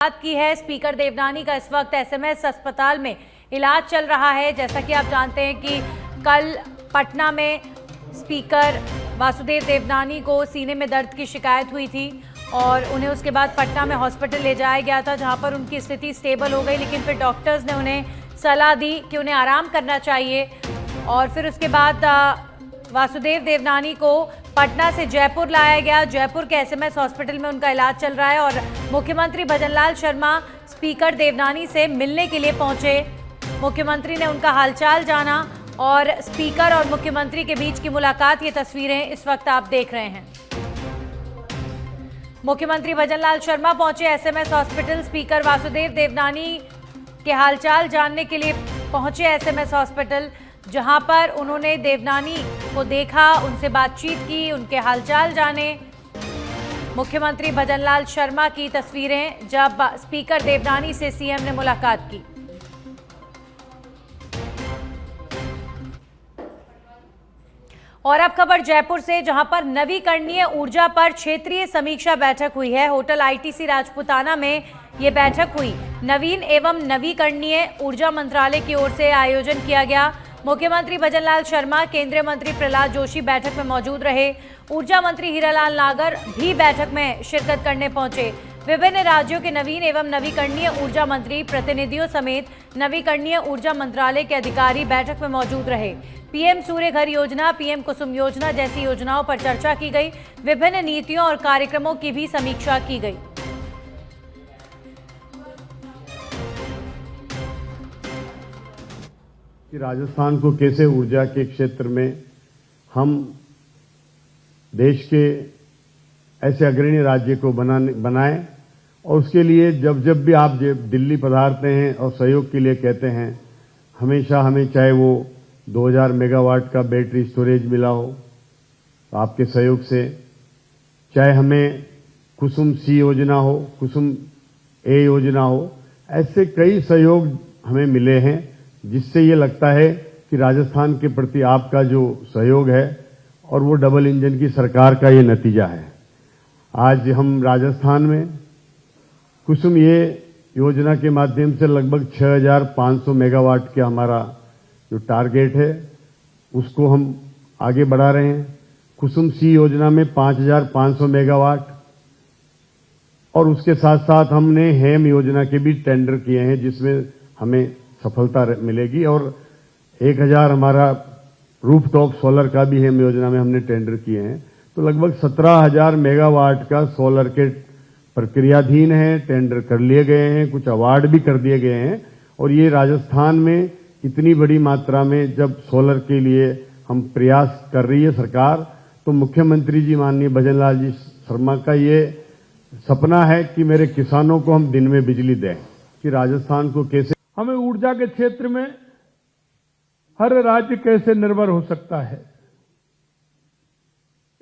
बात की है। स्पीकर देवनानी का इस वक्त एसएमएस अस्पताल में इलाज चल रहा है। जैसा कि आप जानते हैं कि कल पटना में स्पीकर वासुदेव देवनानी को सीने में दर्द की शिकायत हुई थी और उन्हें उसके बाद पटना में हॉस्पिटल ले जाया गया था, जहां पर उनकी स्थिति स्टेबल हो गई। लेकिन फिर डॉक्टर्स ने उन्हें सलाह दी कि उन्हें आराम करना चाहिए और फिर उसके बाद वासुदेव देवनानी को पटना से जयपुर लाया गया। जयपुर के एसएमएस हॉस्पिटल में उनका इलाज चल रहा है और मुख्यमंत्री भजनलाल शर्मा स्पीकर देवनानी से मिलने के लिए पहुंचे। मुख्यमंत्री ने उनका हालचाल जाना और स्पीकर और मुख्यमंत्री के बीच की मुलाकात, ये तस्वीरें इस वक्त आप देख रहे हैं। मुख्यमंत्री भजनलाल शर्मा पहुंचे SMS hospital. Speaker Vasudev Devnani के हालचाल जानने के लिए पहुंचे एसएमएस हॉस्पिटल, जहां पर उन्होंने देवनानी को देखा, उनसे बातचीत की, उनके हालचाल जाने। मुख्यमंत्री भजनलाल शर्मा की तस्वीरें जब स्पीकर देवनानी से सीएम ने मुलाकात की। और अब खबर जयपुर से, जहां पर नवीकरणीय ऊर्जा पर क्षेत्रीय समीक्षा बैठक हुई है। होटल आईटीसी राजपुताना में ये बैठक हुई। नवीन एवं नवीकरणीय ऊर्जा मंत्रालय की ओर से आयोजन किया गया। मुख्यमंत्री भजनलाल शर्मा, केंद्रीय मंत्री प्रहलाद जोशी बैठक में मौजूद रहे। ऊर्जा मंत्री हीरालाल नागर भी बैठक में शिरकत करने पहुंचे। विभिन्न राज्यों के नवीन एवं नवीकरणीय ऊर्जा मंत्री, प्रतिनिधियों समेत नवीकरणीय ऊर्जा मंत्रालय के अधिकारी बैठक में मौजूद रहे। पीएम सूर्य घर योजना, पीएम कुसुम योजना जैसी योजनाओं पर चर्चा की गई। विभिन्न नीतियों और कार्यक्रमों की भी समीक्षा की गई। कि राजस्थान को कैसे ऊर्जा के क्षेत्र में हम देश के ऐसे अग्रणी राज्य को बनाएं, और उसके लिए जब भी आप दिल्ली पधारते हैं और सहयोग के लिए कहते हैं, हमेशा हमें चाहे वो 2000 मेगावाट का बैटरी स्टोरेज मिला हो तो आपके सहयोग से, चाहे हमें कुसुम सी योजना हो, कुसुम ए योजना हो, ऐसे कई सहयोग हमें मिले हैं, जिससे ये लगता है कि राजस्थान के प्रति आपका जो सहयोग है और वो डबल इंजन की सरकार का ये नतीजा है। आज हम राजस्थान में कुसुम ये योजना के माध्यम से लगभग 6500 मेगावाट का हमारा जो टारगेट है उसको हम आगे बढ़ा रहे हैं। कुसुम सी योजना में 5500 मेगावाट, और उसके साथ साथ हमने हेम योजना के भी टेंडर किए हैं, जिसमें हमें सफलता मिलेगी। और 1000 हमारा रूफटॉप सोलर का भी हेम योजना में हमने टेंडर किए हैं। तो लगभग 17000 मेगावाट का सोलर के प्रक्रियाधीन है, टेंडर कर लिए गए हैं, कुछ अवार्ड भी कर दिए गए हैं। और ये राजस्थान में इतनी बड़ी मात्रा में जब सोलर के लिए हम प्रयास कर रही है सरकार, तो मुख्यमंत्री जी माननीय भजनलाल जी शर्मा का ये सपना है कि मेरे किसानों को हम दिन में बिजली दें। कि राजस्थान को कैसे, हमें ऊर्जा के क्षेत्र में हर राज्य कैसे निर्भर हो सकता है,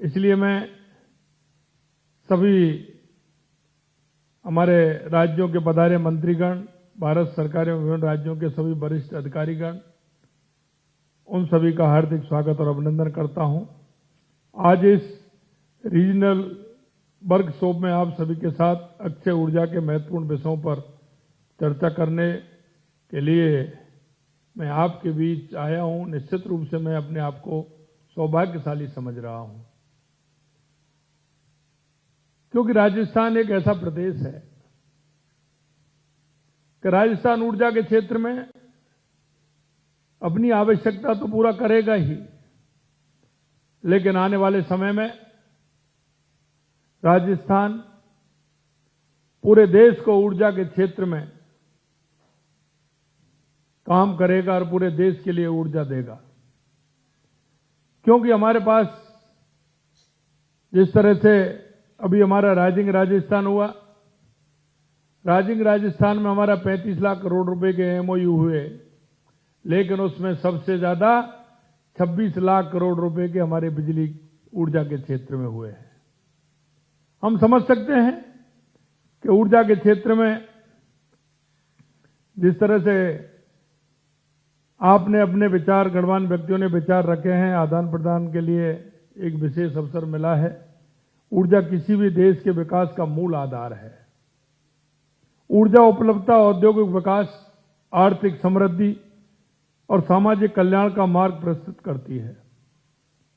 इसलिए मैं सभी हमारे राज्यों के पधारे मंत्रीगण, भारत सरकार एवं विभिन्न राज्यों के सभी वरिष्ठ अधिकारीगण, उन सभी का हार्दिक स्वागत और अभिनंदन करता हूं। आज इस रीजनल वर्कशॉप में आप सभी के साथ अक्षय ऊर्जा के महत्वपूर्ण विषयों पर चर्चा करने के लिए मैं आपके बीच आया हूं। निश्चित रूप से मैं अपने आप को सौभाग्यशाली समझ रहा हूं, क्योंकि राजस्थान एक ऐसा प्रदेश है कि राजस्थान ऊर्जा के क्षेत्र में अपनी आवश्यकता तो पूरा करेगा ही, लेकिन आने वाले समय में राजस्थान पूरे देश को ऊर्जा के क्षेत्र में काम करेगा और पूरे देश के लिए ऊर्जा देगा। क्योंकि हमारे पास जिस तरह से अभी हमारा राइजिंग राजस्थान हुआ, राइजिंग राजस्थान में हमारा 35 लाख करोड़ रुपए के एमओयू हुए, लेकिन उसमें सबसे ज्यादा 26 लाख करोड़ रुपए के हमारे बिजली ऊर्जा के क्षेत्र में हुए हैं। हम समझ सकते हैं कि ऊर्जा के क्षेत्र में जिस तरह से आपने अपने विचार, गणमान्य व्यक्तियों ने विचार रखे हैं, आदान प्रदान के लिए एक विशेष अवसर मिला है। ऊर्जा किसी भी देश के विकास का मूल आधार है। ऊर्जा उपलब्धता, औद्योगिक विकास, आर्थिक समृद्धि और सामाजिक कल्याण का मार्ग प्रस्तुत करती है।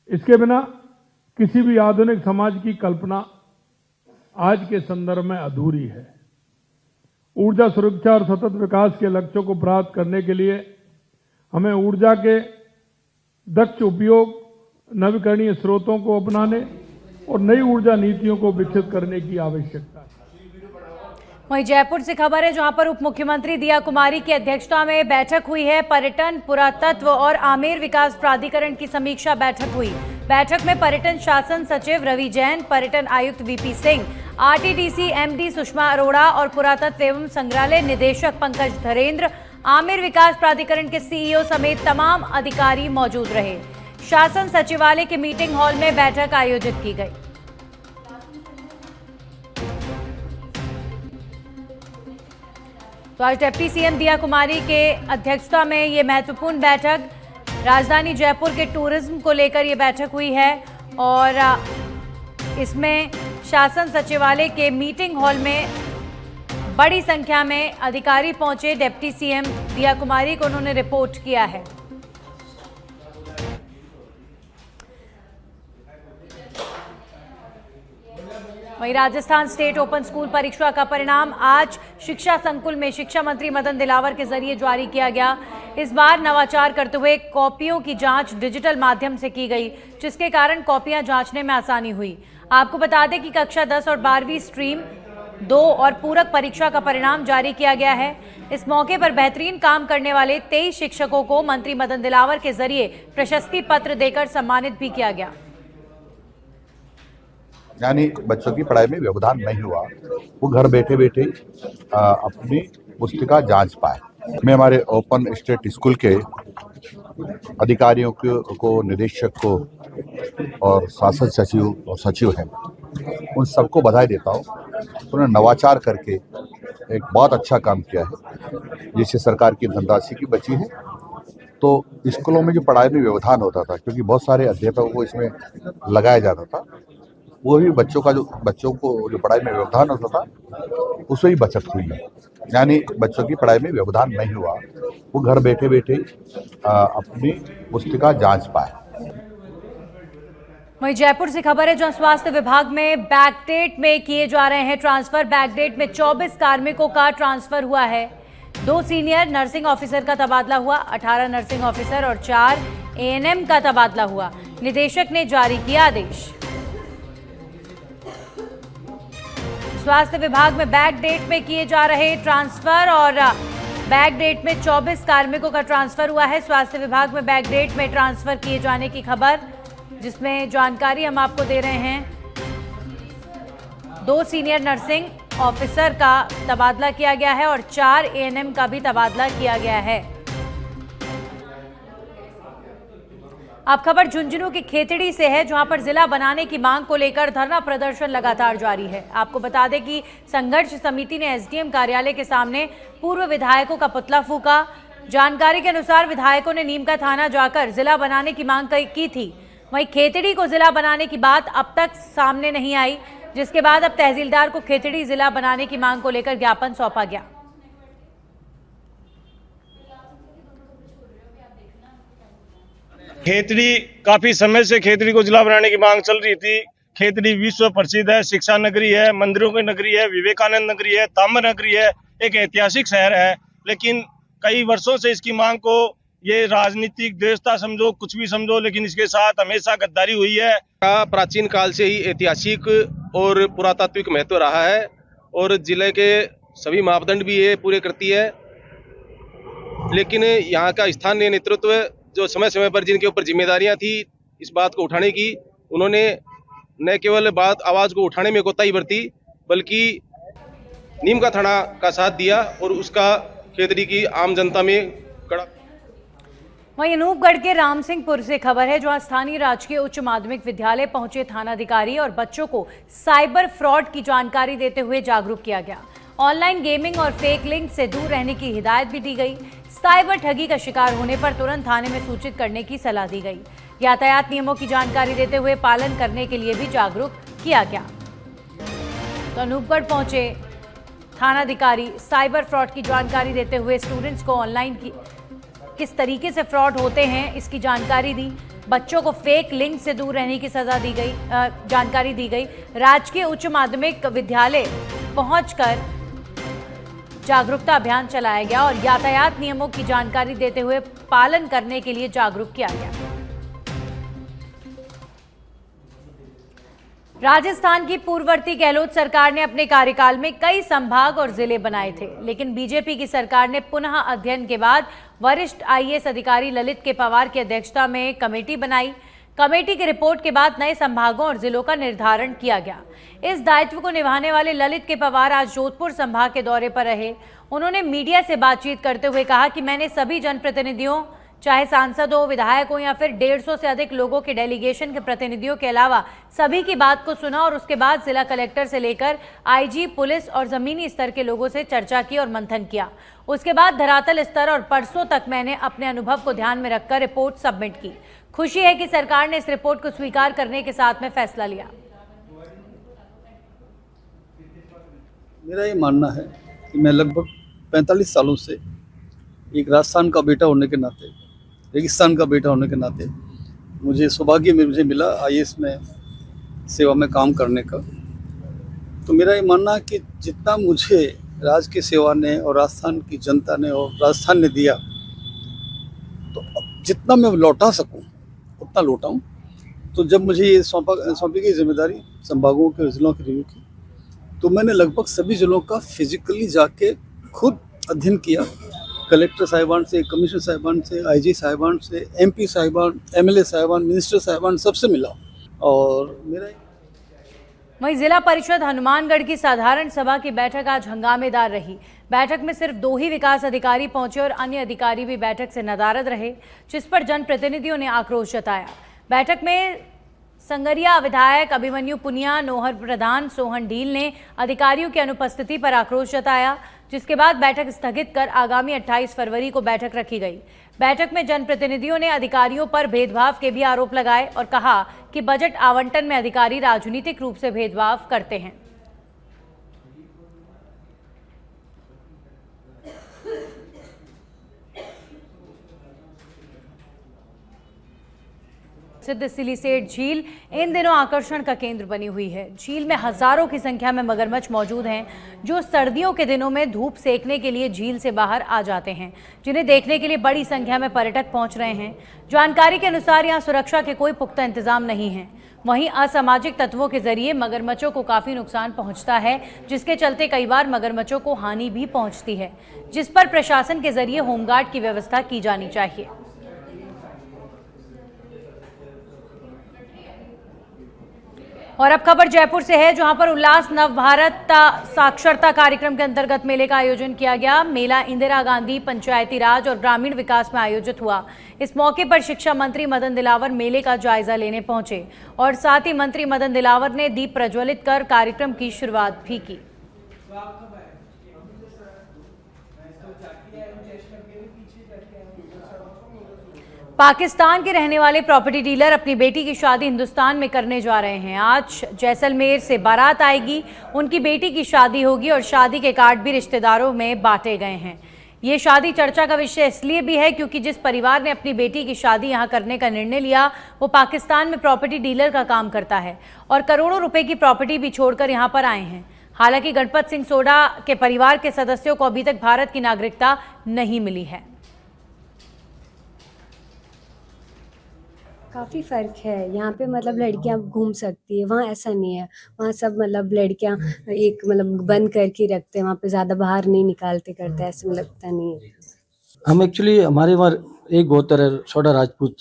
इसके बिना किसी भी आधुनिक समाज की कल्पना आज के संदर्भ में अधूरी है। ऊर्जा सुरक्षा और सतत विकास के लक्ष्यों को प्राप्त करने के लिए हमें ऊर्जा के दक्ष उपयोग, नवीकरणीय स्रोतों को अपनाने और नई ऊर्जा नीतियों को विकसित करने की आवश्यकता है। वहीं जयपुर से खबर है, जहां पर उप मुख्यमंत्री दिया कुमारी की अध्यक्षता में बैठक हुई है। पर्यटन, पुरातत्व और आमेर विकास प्राधिकरण की समीक्षा बैठक हुई। बैठक में पर्यटन शासन सचिव रवि जैन, पर्यटन आयुक्त VP Singh, RTDC MD Sushma Arora और पुरातत्व एवं संग्रहालय निदेशक पंकज धरेंद्र, आमेर विकास प्राधिकरण के सीईओ समेत तमाम अधिकारी मौजूद रहे। शासन सचिवालय के मीटिंग हॉल में बैठक आयोजित की गई। तो आज डिप्टी सीएम दिया कुमारी के अध्यक्षता में ये महत्वपूर्ण बैठक, राजधानी जयपुर के टूरिज्म को लेकर ये बैठक हुई है और इसमें शासन सचिवालय के मीटिंग हॉल में बड़ी संख्या में अधिकारी पहुंचे। डिप्टी सीएम दिया कुमारी को उन्होंने रिपोर्ट किया है। वहीं राजस्थान स्टेट ओपन स्कूल परीक्षा का परिणाम आज शिक्षा संकुल में शिक्षा मंत्री मदन दिलावर के जरिए जारी किया गया। इस बार नवाचार करते हुए कॉपियों की जांच डिजिटल माध्यम से की गई, जिसके कारण कॉपियां जांचने में आसानी हुई। आपको बता दें कि कक्षा 10 और 12वीं स्ट्रीम 2 और पूरक परीक्षा का परिणाम जारी किया गया है। इस मौके पर बेहतरीन काम करने वाले 23 शिक्षकों को मंत्री मदन दिलावर के जरिए प्रशस्ति पत्र देकर सम्मानित भी किया गया। यानी बच्चों की पढ़ाई में व्यवधान नहीं हुआ, वो घर बैठे बैठे अपनी पुस्तिका जांच पाए। मैं हमारे ओपन स्टेट स्कूल के अधिकारियों को, निदेशक को और शासन सचिव और सचिव हैं, उन सबको बधाई देता हूँ। उन्होंने नवाचार करके एक बहुत अच्छा काम किया है, जिससे सरकार की धनराशि की बची है। तो स्कूलों में जो पढ़ाई में व्यवधान होता था, क्योंकि बहुत सारे अध्यापकों को इसमें लगाया जाता था, वो भी बच्चों को जो पढ़ाई में व्यवधान होता था उससे ही बचत हुई है। यानी बच्चों की पढ़ाई में व्यवधान नहीं हुआ, वो घर बैठे बैठे अपनी पुस्तिका जांच पाए। वहीं जयपुर से खबर है, जहां स्वास्थ्य विभाग में बैकडेट में किए जा रहे हैं ट्रांसफर। बैकडेट में 24 कार्मिकों का ट्रांसफर हुआ है। 2 सीनियर नर्सिंग ऑफिसर का तबादला हुआ, 18 नर्सिंग ऑफिसर और 4 एएनएम का तबादला हुआ। निदेशक ने जारी किया आदेश। स्वास्थ्य विभाग में बैक डेट में किए जा रहे ट्रांसफर और बैक डेट में 24 कार्मिकों का ट्रांसफर हुआ है। स्वास्थ्य विभाग में बैक डेट में ट्रांसफर किए जाने की खबर, जिसमें जानकारी हम आपको दे रहे हैं। 2 सीनियर नर्सिंग ऑफिसर का तबादला किया गया है और 4 एएनएम का भी तबादला किया गया है। अब खबर झुंझुनू की खेतड़ी से है, जहां पर जिला बनाने की मांग को लेकर धरना प्रदर्शन लगातार जारी है। आपको बता दें कि संघर्ष समिति ने एसडीएम कार्यालय के सामने पूर्व विधायकों का पुतला फूका। जानकारी के अनुसार विधायकों ने नीम का थाना जाकर जिला बनाने की मांग की थी। वहीं खेतड़ी को जिला बनाने की बात अब तक सामने नहीं आई, जिसके बाद अब तहसीलदार को खेतड़ी जिला बनाने की मांग को लेकर ज्ञापन सौंपा गया। खेतड़ी काफी समय से खेतड़ी को जिला बनाने की मांग चल रही थी। खेतड़ी विश्व प्रसिद्ध है, शिक्षा नगरी है, मंदिरों की नगरी है, विवेकानंद नगरी है, ताम्र नगरी है, एक ऐतिहासिक शहर है। लेकिन कई वर्षों से इसकी मांग को ये राजनीतिक द्वेषता समझो, कुछ भी समझो, लेकिन इसके साथ हमेशा गद्दारी हुई है। प्राचीन काल से ही ऐतिहासिक और पुरातात्विक महत्व रहा है और जिले के सभी मापदंड भी ये पूरे करती है। लेकिन यहाँ का स्थानीय नेतृत्व जो समय समय पर जिनके ऊपर जिम्मेदारियां थी इस बात को उठाने की, उन्होंने न केवल आवाज को उठाने में कोताही बरती, बल्कि नीम का थाना का साथ दिया और उसका खेतड़ी की आम जनता में कड़ा। वहीं अनूपगढ़ के रामसिंहपुर से खबर है, जहां स्थानीय राजकीय उच्च माध्यमिक विद्यालय पहुंचे थानाधिकारी और बच्चों को साइबर फ्रॉड की जानकारी देते हुए जागरूक किया गया। ऑनलाइन गेमिंग और फेक लिंक से दूर रहने की हिदायत भी दी गई। साइबर ठगी का शिकार होने पर तुरंत थाने में सूचित करने की सलाह दी गई। यातायात नियमों की जानकारी देते हुए पालन करने के लिए भी जागरूक किया गया। तो अनूपगढ़ पहुंचे थानाधिकारी साइबर फ्रॉड की जानकारी देते हुए स्टूडेंट्स को ऑनलाइन की किस तरीके से फ्रॉड होते हैं इसकी जानकारी दी। बच्चों को फेक लिंक से दूर रहने की जानकारी दी गई। राजकीय उच्च माध्यमिक विद्यालय पहुंचकर जागरूकता अभियान चलाया गया और यातायात नियमों की जानकारी देते हुए पालन करने के लिए जागरूक किया गया। राजस्थान की पूर्ववर्ती गहलोत सरकार ने अपने कार्यकाल में कई संभाग और जिले बनाए थे, लेकिन बीजेपी की सरकार ने पुनः अध्ययन के बाद वरिष्ठ आईएएस अधिकारी ललित के पवार की अध्यक्षता में कमेटी बनाई। कमेटी की रिपोर्ट के बाद नए संभागों और जिलों का निर्धारण किया गया। इस दायित्व को निभाने वाले ललित के पवार आज जोधपुर संभाग के दौरे पर रहे। उन्होंने मीडिया से बातचीत करते हुए कहा कि मैंने सभी जनप्रतिनिधियों, चाहे सांसद हो, विधायक हो या फिर 150 से अधिक लोगों के डेलीगेशन के प्रतिनिधियों के अलावा सभी की बात को सुना और उसके बाद जिला कलेक्टर से लेकर आईजी, पुलिस और जमीनी स्तर के लोगों से चर्चा की और मंथन किया। उसके बाद धरातल स्तर और परसों तक मैंने अपने अनुभव को ध्यान में रखकर रिपोर्ट सबमिट की। खुशी है कि सरकार ने इस रिपोर्ट को स्वीकार करने के साथ में फैसला लिया। मेरा ये मानना है कि मैं लगभग 45 सालों से एक राजस्थान का बेटा होने के नाते, रेगिस्तान का बेटा होने के नाते मुझे सौभाग्य मुझे मिला आईएएस में सेवा में काम करने का। तो मेरा ये मानना है कि जितना मुझे राज्य की सेवा ने और राजस्थान की जनता ने और राजस्थान ने दिया, तो जितना मैं लौटा सकूं उतना लौटाऊं। तो जब मुझे ये सौंपी गई जिम्मेदारी संभागों के जिलों की रिव्यू की, तो मैंने लगभग सभी जिलों का फिजिकली जाके खुद अध्ययन किया। कलेक्टर साहिबान से, कमिश्नर साहिबान से, आईजी साहिबान से, एमपी साहिबान, एमएलए साहिबान, मिनिस्टर साहिबान, सबसे मिला। और मेरा वहीं जिला परिषद हनुमानगढ़ की साधारण सभा की बैठक आज हंगामेदार रही। बैठक में सिर्फ 2 ही विकास अधिकारी पहुंचे और अन्य अधिकारी भी बैठक से नदारद रहे, जिस पर जनप्रतिनिधियों ने आक्रोश जताया। बैठक में संगरिया विधायक अभिमन्यु पुनिया, नोहर प्रधान सोहन ढील ने अधिकारियों की अनुपस्थिति पर आक्रोश जताया, जिसके बाद बैठक स्थगित कर आगामी 28 फरवरी को बैठक रखी गई। बैठक में जनप्रतिनिधियों ने अधिकारियों पर भेदभाव के भी आरोप लगाए और कहा कि बजट आवंटन में अधिकारी राजनीतिक रूप से भेदभाव करते हैं। प्रसिद्ध सिलीसेट झील इन दिनों आकर्षण का केंद्र बनी हुई है। झील में हजारों की संख्या में मगरमच्छ मौजूद हैं, जो सर्दियों के दिनों में धूप सेकने के लिए झील से बाहर आ जाते हैं, जिन्हें देखने के लिए बड़ी संख्या में पर्यटक पहुंच रहे हैं। जानकारी के अनुसार यहां सुरक्षा के कोई पुख्ता इंतजाम नहीं है। वहीं असामाजिक तत्वों के जरिए मगरमच्छों को काफी नुकसान पहुंचता है, जिसके चलते कई बार मगरमच्छों को हानि भी पहुंचती है, जिस पर प्रशासन के जरिए होमगार्ड की व्यवस्था की जानी चाहिए। और अब खबर जयपुर से है, जहां पर उल्लास नव भारत साक्षरता कार्यक्रम के अंतर्गत मेले का आयोजन किया गया। मेला इंदिरा गांधी पंचायती राज और ग्रामीण विकास में आयोजित हुआ। इस मौके पर शिक्षा मंत्री मदन दिलावर मेले का जायजा लेने पहुंचे और साथ ही मंत्री मदन दिलावर ने दीप प्रज्वलित कर कार्यक्रम की शुरुआत भी की। पाकिस्तान के रहने वाले प्रॉपर्टी डीलर अपनी बेटी की शादी हिंदुस्तान में करने जा रहे हैं। आज जैसलमेर से बारात आएगी, उनकी बेटी की शादी होगी और शादी के कार्ड भी रिश्तेदारों में बांटे गए हैं। ये शादी चर्चा का विषय इसलिए भी है क्योंकि जिस परिवार ने अपनी बेटी की शादी यहां करने का निर्णय लिया, वो पाकिस्तान में प्रॉपर्टी डीलर का काम करता है और करोड़ों रुपए की प्रॉपर्टी भी छोड़कर यहां पर आए हैं। हालांकि गणपत सिंह सोडा के परिवार के सदस्यों को अभी तक भारत की नागरिकता नहीं मिली है। काफ़ी फ़र्क है यहाँ पे, मतलब लड़कियाँ घूम सकती है, वहाँ ऐसा नहीं है। वहाँ सब मतलब लड़कियाँ एक मतलब बंद करके रखते हैं, वहाँ पे ज़्यादा बाहर नहीं निकालते करते, ऐसे में लगता नहीं है। हम एक्चुअली हमारे वहाँ एक गोत्र है सोडा राजपूत,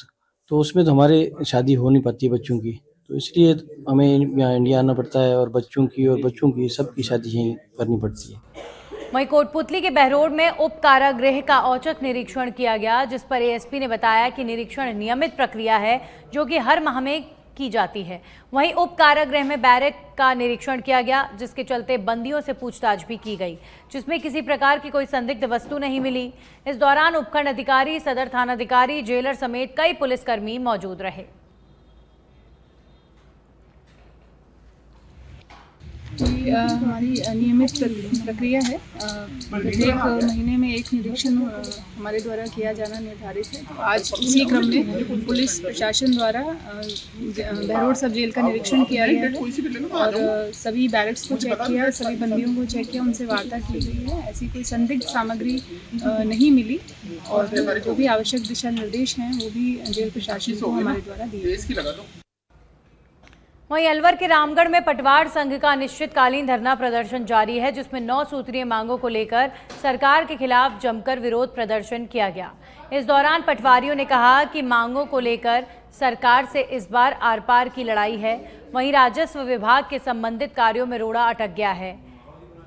तो उसमें तो हमारे शादी हो नहीं पाती है बच्चों की, तो इसलिए हमें यहाँ इंडिया आना पड़ता है और बच्चों की सबकी शादी यहीं करनी पड़ती है। वहीं कोटपुतली के बहरोड में उप कारागृह का औचक निरीक्षण किया गया, जिस पर एएसपी ने बताया कि निरीक्षण नियमित प्रक्रिया है जो कि हर माह में की जाती है। वहीं उप कारागृह में बैरक का निरीक्षण किया गया, जिसके चलते बंदियों से पूछताछ भी की गई, जिसमें किसी प्रकार की कोई संदिग्ध वस्तु नहीं मिली। इस दौरान उपखंड अधिकारी, सदर थानाधिकारी, जेलर समेत कई पुलिसकर्मी मौजूद रहे। हमारी नियमित प्रक्रिया है। प्रत्येक महीने में एक निरीक्षण हमारे द्वारा किया जाना निर्धारित है। तो आज इसी क्रम में पुलिस प्रशासन द्वारा बहरोड सब जेल का निरीक्षण किया गया है और सभी बैरक्स को चेक किया, सभी बंदियों को चेक किया, उनसे वार्ता की गई है। ऐसी कोई संदिग्ध सामग्री नहीं मिली और जो भी आवश्यक दिशा निर्देश हैं वो भी जेल प्रशासन को हमारे द्वारा दिए। वहीं अलवर के रामगढ़ में पटवार संघ का अनिश्चितकालीन धरना प्रदर्शन जारी है, जिसमें 9 सूत्रीय मांगों को लेकर सरकार के खिलाफ जमकर विरोध प्रदर्शन किया गया। इस दौरान पटवारियों ने कहा कि मांगों को लेकर सरकार से इस बार आर पार की लड़ाई है। वहीं राजस्व विभाग के संबंधित कार्यों में रोड़ा अटक गया है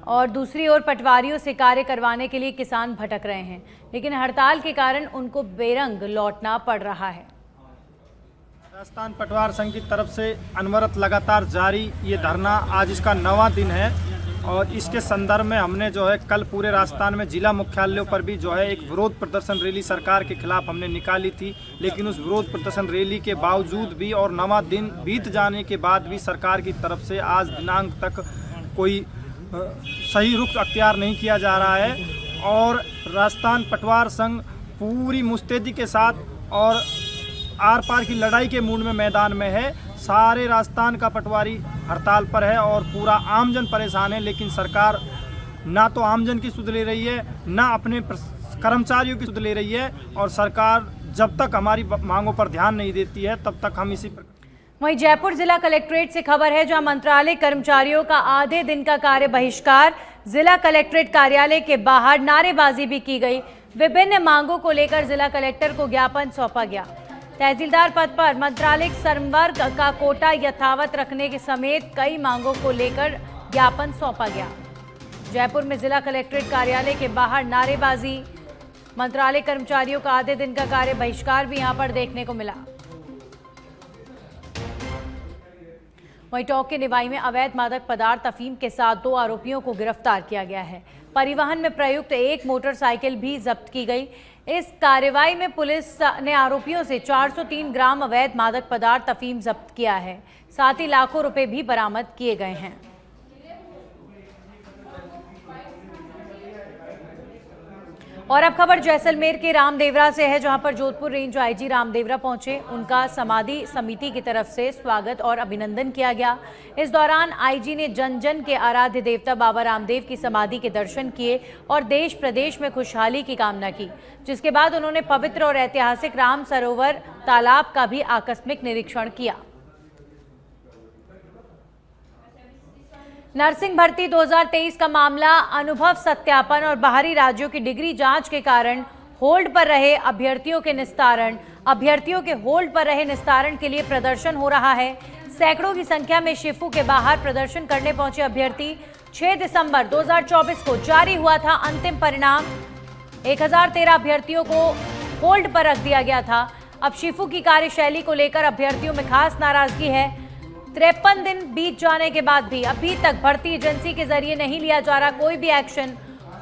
और दूसरी ओर पटवारियों से कार्य करवाने के लिए किसान भटक रहे हैं, लेकिन हड़ताल के कारण उनको बेरंग लौटना पड़ रहा है। राजस्थान पटवार संघ की तरफ से अनवरत लगातार जारी ये धरना आज इसका 9वां दिन है और इसके संदर्भ में हमने जो है कल पूरे राजस्थान में जिला मुख्यालयों पर भी जो है एक विरोध प्रदर्शन रैली सरकार के खिलाफ हमने निकाली थी। लेकिन उस विरोध प्रदर्शन रैली के बावजूद भी और 9वां दिन बीत जाने के बाद भी सरकार की तरफ से आज दिनांक तक कोई सही रुख अख्तियार नहीं किया जा रहा है और राजस्थान पटवार संघ पूरी मुस्तैदी के साथ और आर पार की लड़ाई के मूड में मैदान में है। सारे राजस्थान का पटवारी हड़ताल पर है और पूरा आमजन परेशान है, लेकिन सरकार ना तो आमजन की सुध ले रही है, ना अपने कर्मचारियों की सुध ले रही है और सरकार जब तक हमारी मांगों पर ध्यान नहीं देती है तब तक हम इसी वहीं जयपुर जिला कलेक्ट्रेट से खबर है, जहां मंत्रालय कर्मचारियों का आधे दिन का कार्य बहिष्कार, जिला कलेक्ट्रेट कार्यालय के बाहर नारेबाजी भी की गई। विभिन्न मांगों को लेकर जिला कलेक्टर को ज्ञापन सौंपा गया। तहसीलदार पद पर मंत्रालय संवर्ग का कोटा यथावत रखने के समेत कई मांगों को लेकर ज्ञापन सौंपा गया। जयपुर में जिला कलेक्ट्रेट कार्यालय के बाहर नारेबाजी, मंत्रालय कर्मचारियों का आधे दिन का कार्य बहिष्कार भी यहां पर देखने को मिला। वहीं टोंक के निवाई में अवैध मादक पदार्थ अफीम के साथ 2 आरोपियों को गिरफ्तार किया गया है। परिवहन में प्रयुक्त एक मोटरसाइकिल भी जब्त की गई। इस कार्रवाई में पुलिस ने आरोपियों से 403 ग्राम अवैध मादक पदार्थ अफीम जब्त किया है। साथ ही लाखों रुपए भी बरामद किए गए हैं। और अब खबर जैसलमेर के रामदेवरा से है, जहां पर जोधपुर रेंज आईजी रामदेवरा पहुंचे। उनका समाधि समिति की तरफ से स्वागत और अभिनंदन किया गया। इस दौरान आईजी ने जन जन के आराध्य देवता बाबा रामदेव की समाधि के दर्शन किए और देश प्रदेश में खुशहाली की कामना की, जिसके बाद उन्होंने पवित्र और ऐतिहासिक राम सरोवर तालाब का भी आकस्मिक निरीक्षण किया। नर्सिंग भर्ती 2023 का मामला, अनुभव सत्यापन और बाहरी राज्यों की डिग्री जांच के कारण होल्ड पर रहे अभ्यर्थियों के निस्तारण, अभ्यर्थियों के होल्ड पर रहे निस्तारण के लिए प्रदर्शन हो रहा है। सैकड़ों की संख्या में शिफू के बाहर प्रदर्शन करने पहुंचे अभ्यर्थी। 6 दिसंबर 2024 को जारी हुआ था अंतिम परिणाम। 1013 अभ्यर्थियों को होल्ड पर रख दिया गया था। अब शिफू की कार्यशैली को लेकर अभ्यर्थियों में खास नाराजगी है। 53 दिन बीत जाने के बाद भी अभी तक भर्ती एजेंसी के जरिए नहीं लिया जा रहा कोई भी एक्शन।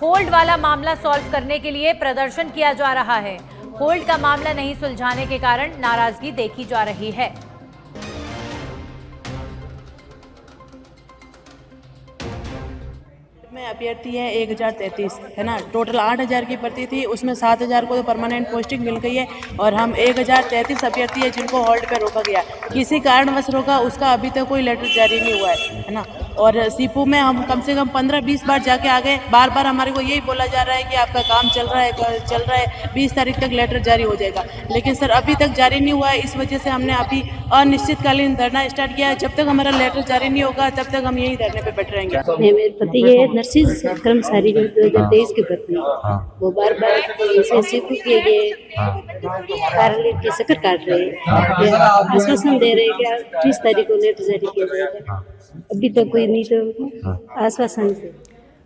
होल्ड वाला मामला सॉल्व करने के लिए प्रदर्शन किया जा रहा है। होल्ड का मामला नहीं सुलझाने के कारण नाराजगी देखी जा रही है। में अभ्यर्थी है 1033 है ना। टोटल 8000 की भर्ती थी, उसमें 7000 को तो परमानेंट पोस्टिंग मिल गई है और हम 1033 अभ्यर्थी है जिनको होल्ड पे रोका गया। किसी कारणवश रोका, उसका अभी तक कोई लेटर जारी नहीं हुआ है ना। और सीपू में हम कम से कम 15-20 बार जाके आ गए। बार बार हमारे को यही बोला जा रहा है कि आपका काम चल रहा है 20 तारीख तक लेटर जारी हो जाएगा, लेकिन सर अभी तक जारी नहीं हुआ है। इस वजह से हमने अभी अनिश्चितकालीन धरना स्टार्ट किया है। जब तक हमारा लेटर जारी नहीं होगा तब तक हम यही धरने पे बैठे रहेंगे। मेरे पति ये नर्सिंग कर्मचारी 2023 की भर्ती, वो बार बार सीपू के ये कार्यालय के चक्कर काट रहे हैं, आश्वासन दे रहे हैं कि 30 तारीख को लेटर जारी किया जाएगा। अभी तक कोई नहीं तो आश्वासन से।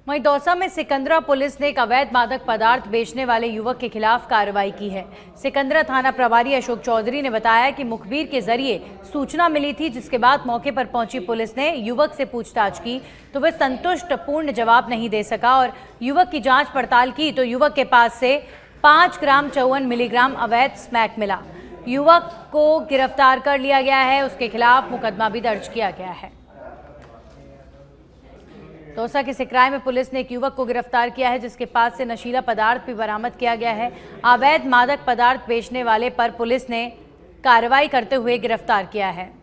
वहीं दौसा में सिकंदरा पुलिस ने एक अवैध मादक पदार्थ बेचने वाले युवक के खिलाफ कार्रवाई की है। सिकंदरा थाना प्रभारी अशोक चौधरी ने बताया कि मुखबिर के जरिए सूचना मिली थी, जिसके बाद मौके पर पहुंची पुलिस ने युवक से पूछताछ की तो वह संतुष्ट पूर्ण जवाब नहीं दे सका और युवक की जांच पड़ताल की तो युवक के पास से 5 ग्राम 54 मिलीग्राम अवैध स्मैक मिला। युवक को गिरफ्तार कर लिया गया है, उसके खिलाफ मुकदमा भी दर्ज किया गया है। दौसा के सिकराय में पुलिस ने एक युवक को गिरफ्तार किया है, जिसके पास से नशीला पदार्थ भी बरामद किया गया है। अवैध मादक पदार्थ बेचने वाले पर पुलिस ने कार्रवाई करते हुए गिरफ्तार किया है।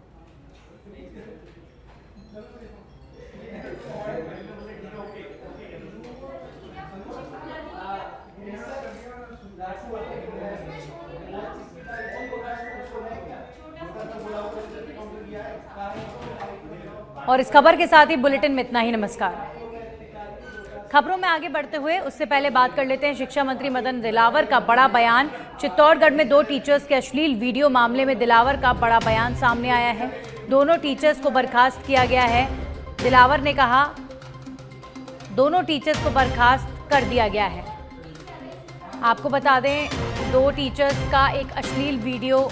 और इस खबर के साथ ही बुलेटिन में इतना ही। नमस्कार। खबरों में आगे बढ़ते हुए उससे पहले बात कर लेते हैं शिक्षा मंत्री मदन दिलावर का बड़ा बयान। चित्तौड़गढ़ में 2 टीचर्स के अश्लील वीडियो मामले में दिलावर का बड़ा बयान सामने आया है। दोनों टीचर्स को बर्खास्त किया गया है। दिलावर ने कहा दोनों टीचर्स को बर्खास्त कर दिया गया है। आपको बता दें 2 टीचर्स का एक अश्लील वीडियो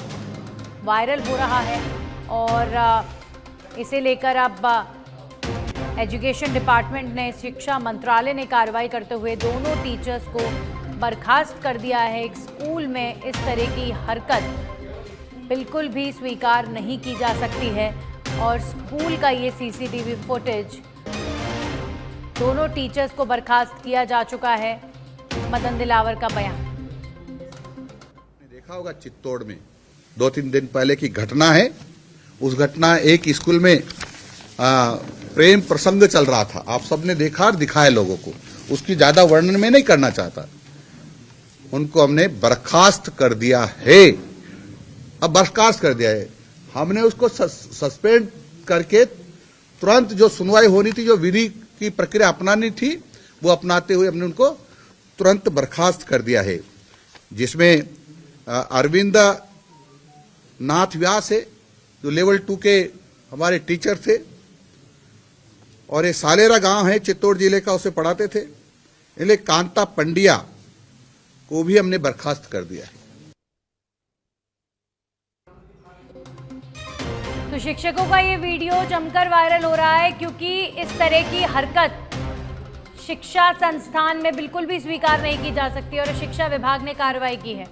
वायरल हो रहा है और इसे लेकर अब एजुकेशन डिपार्टमेंट ने, शिक्षा मंत्रालय ने कार्रवाई करते हुए दोनों टीचर्स को बर्खास्त कर दिया है। एक स्कूल में इस तरह की हरकत बिल्कुल भी स्वीकार नहीं की जा सकती है और स्कूल का ये सीसीटीवी फुटेज, दोनों टीचर्स को बर्खास्त किया जा चुका है। मदन दिलावर का बयान। देखा होगा चित्तौड़ में 2-3 दिन पहले की घटना है। उस घटना एक स्कूल में प्रेम प्रसंग चल रहा था, आप सबने देखा और दिखाया लोगों को। उसकी ज्यादा वर्णन में नहीं करना चाहता। उनको हमने बर्खास्त कर दिया है। अब बर्खास्त कर दिया है, हमने उसको सस्पेंड करके तुरंत जो सुनवाई होनी थी, जो विधि की प्रक्रिया अपनानी थी, वो अपनाते हुए हमने उनको तुरंत बर्खास्त कर दिया है। जिसमें अरविंद नाथ व्यास है, जो लेवल 2 के हमारे टीचर थे, और ये सालेरा गांव है चित्तौड़ जिले का, उसे पढ़ाते थे। इसलिए कांता पंडिया को भी हमने बर्खास्त कर दिया है। तो शिक्षकों का ये वीडियो जमकर वायरल हो रहा है, क्योंकि इस तरह की हरकत शिक्षा संस्थान में बिल्कुल भी स्वीकार नहीं की जा सकती और शिक्षा विभाग ने कार्रवाई की है।